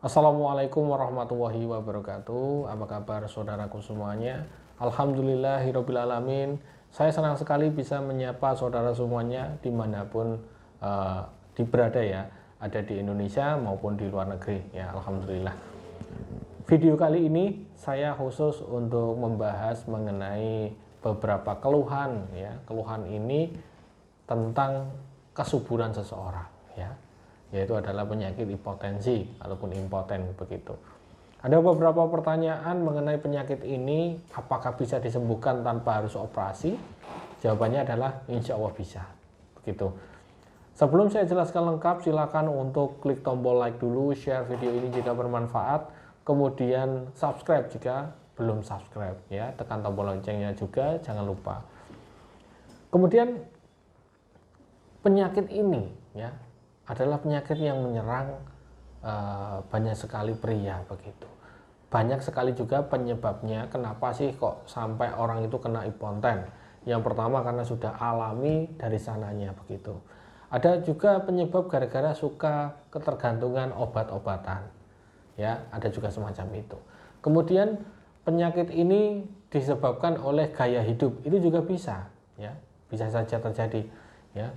Assalamualaikum warahmatullahi wabarakatuh. Apa kabar saudaraku semuanya? Alhamdulillahirabbil alamin. Saya senang sekali bisa menyapa saudara semuanya dimanapun berada ya, ada di Indonesia maupun di luar negeri ya. Alhamdulillah. Video kali ini saya khusus untuk membahas mengenai beberapa keluhan ya. Keluhan ini tentang kesuburan seseorang ya, yaitu adalah penyakit hipotensi ataupun impoten begitu. Ada beberapa pertanyaan mengenai penyakit ini, apakah bisa disembuhkan tanpa harus operasi? Jawabannya adalah insya Allah bisa begitu. Sebelum saya jelaskan lengkap, silakan untuk klik tombol like dulu, share video ini jika bermanfaat, kemudian subscribe jika belum subscribe ya, tekan tombol loncengnya juga jangan lupa. Kemudian penyakit ini ya adalah penyakit yang menyerang banyak sekali pria begitu. Banyak sekali juga penyebabnya. Kenapa sih kok sampai orang itu kena impoten? Yang pertama karena sudah alami dari sananya begitu. Ada juga penyebab gara-gara suka ketergantungan obat-obatan. Ya, ada juga semacam itu. Kemudian penyakit ini disebabkan oleh gaya hidup. Itu juga bisa ya. Bisa saja terjadi ya.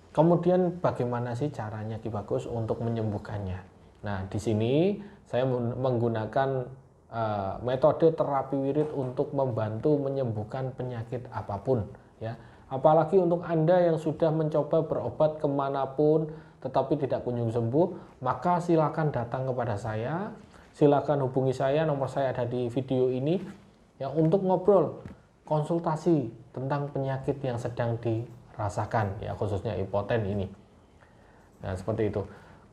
Kemudian bagaimana sih caranya Ki Bagus untuk menyembuhkannya? Nah, di sini saya menggunakan metode terapi wirid untuk membantu menyembuhkan penyakit apapun ya. Apalagi untuk Anda yang sudah mencoba berobat kemanapun tetapi tidak kunjung sembuh, maka silakan datang kepada saya, silakan hubungi saya, nomor saya ada di video ini ya, untuk ngobrol, konsultasi tentang penyakit yang sedang dirasakan ya, khususnya impoten ini. Nah, seperti itu.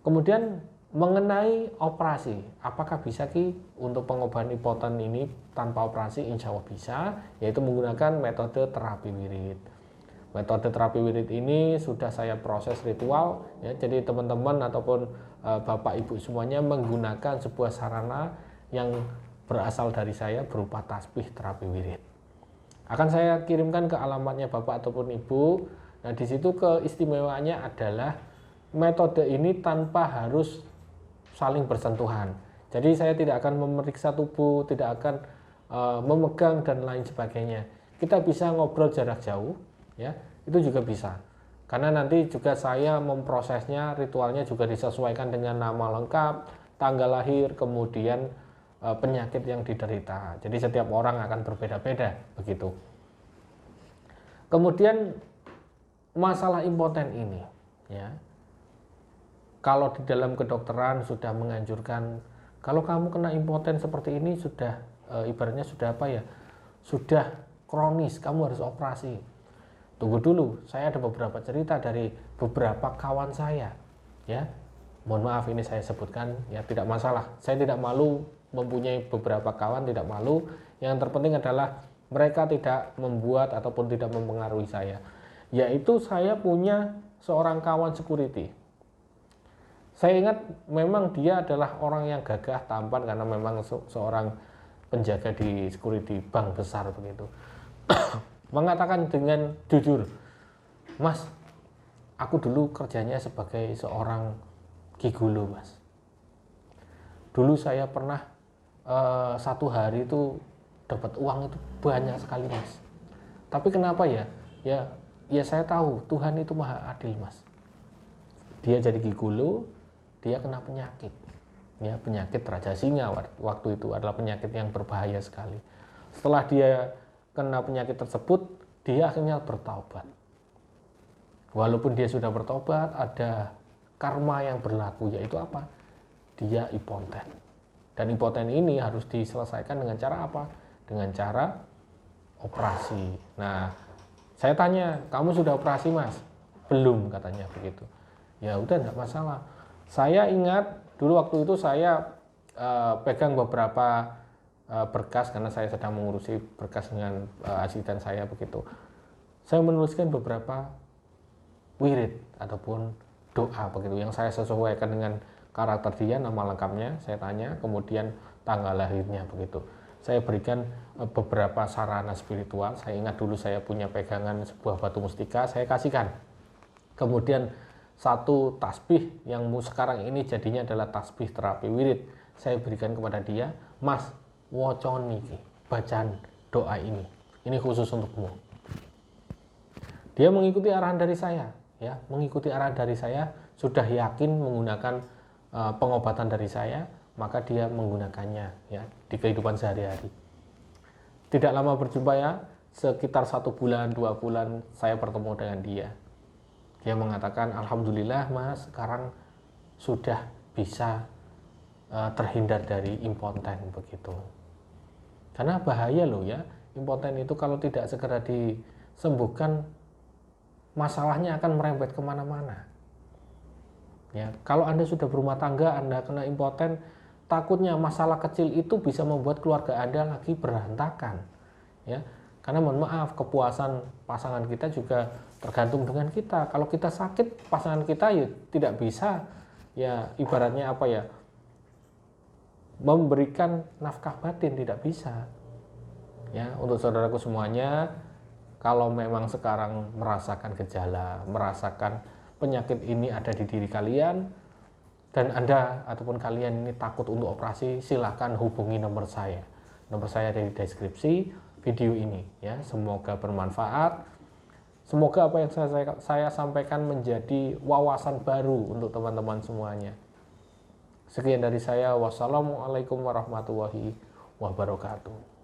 Kemudian mengenai operasi, apakah bisa Ki untuk pengobatan impoten ini tanpa operasi? Insya Allah bisa, yaitu menggunakan metode terapi wirid. Metode terapi wirid ini sudah saya proses ritual ya, jadi teman-teman ataupun Bapak Ibu semuanya menggunakan sebuah sarana yang berasal dari saya berupa tasbih terapi wirid. Akan saya kirimkan ke alamatnya Bapak ataupun Ibu. Nah, di situ keistimewaannya adalah metode ini tanpa harus saling bersentuhan. Jadi saya tidak akan memeriksa tubuh, tidak akan memegang dan lain sebagainya. Kita bisa ngobrol jarak jauh ya, itu juga bisa. Karena nanti juga saya memprosesnya, ritualnya juga disesuaikan dengan nama lengkap, tanggal lahir, kemudian penyakit yang diderita. Jadi setiap orang akan berbeda-beda begitu. Kemudian masalah impoten ini ya, kalau di dalam kedokteran sudah menganjurkan kalau kamu kena impoten seperti ini sudah ibaratnya sudah apa ya, sudah kronis, kamu harus operasi. Tunggu dulu, saya ada beberapa cerita dari beberapa kawan saya ya. Mohon maaf ini saya sebutkan ya, tidak masalah, saya tidak malu mempunyai beberapa kawan, tidak malu. Yang terpenting adalah mereka tidak membuat ataupun tidak mempengaruhi saya. Yaitu saya punya seorang kawan security. Saya ingat memang dia adalah orang yang gagah tampan karena memang seorang penjaga di security bank besar begitu. Mengatakan dengan jujur, Mas, aku dulu kerjanya sebagai seorang gigolo, Mas. Dulu saya pernah satu hari itu dapat uang itu banyak sekali, Mas. Tapi kenapa ya? Ya saya tahu Tuhan itu maha adil, Mas. Dia jadi gigolo, dia kena penyakit. Ya, penyakit Raja Singa waktu itu adalah penyakit yang berbahaya sekali. Setelah dia kena penyakit tersebut, dia akhirnya bertaubat. Walaupun dia sudah bertobat, ada karma yang berlaku, yaitu apa? Dia impoten. Dan impoten ini harus diselesaikan dengan cara apa? Dengan cara operasi. Nah, saya tanya, kamu sudah operasi, Mas? Belum, katanya begitu. Ya udah, enggak masalah. Saya ingat dulu waktu itu saya pegang beberapa berkas karena saya sedang mengurusi berkas dengan asisten saya begitu. Saya menuliskan beberapa wirid ataupun doa begitu yang saya sesuaikan dengan karakter dia, nama lengkapnya saya tanya, kemudian tanggal lahirnya begitu. Saya berikan beberapa sarana spiritual. Saya ingat dulu saya punya pegangan sebuah batu mustika, saya kasihkan. Kemudian satu tasbih yang sekarang ini jadinya adalah tasbih terapi wirid. Saya berikan kepada dia, Mas, wocon niki, bacaan doa ini khusus untukmu. Dia mengikuti arahan dari saya, ya, mengikuti arahan dari saya, sudah yakin menggunakan pengobatan dari saya, maka dia menggunakannya, ya, di kehidupan sehari-hari. Tidak lama berjumpa, ya, sekitar 1 bulan 2 bulan saya bertemu dengan dia. Dia mengatakan, alhamdulillah Mas, sekarang sudah bisa terhindar dari impoten begitu. Karena bahaya loh ya, impoten itu kalau tidak segera disembuhkan, masalahnya akan merembet kemana-mana. Ya, kalau Anda sudah berumah tangga, Anda kena impoten, takutnya masalah kecil itu bisa membuat keluarga Anda lagi berantakan. Ya, karena mohon maaf, kepuasan pasangan kita juga tergantung dengan kita. Kalau kita sakit, pasangan kita ya tidak bisa, ya ibaratnya apa ya, memberikan nafkah batin, tidak bisa. Ya, untuk saudaraku semuanya, kalau memang sekarang merasakan gejala, merasakan penyakit ini ada di diri kalian, dan Anda ataupun kalian ini takut untuk operasi, silahkan hubungi nomor saya. Nomor saya ada di deskripsi video ini, ya. Semoga bermanfaat. Semoga apa yang saya sampaikan menjadi wawasan baru untuk teman-teman semuanya. Sekian dari saya. Wassalamualaikum warahmatullahi wabarakatuh.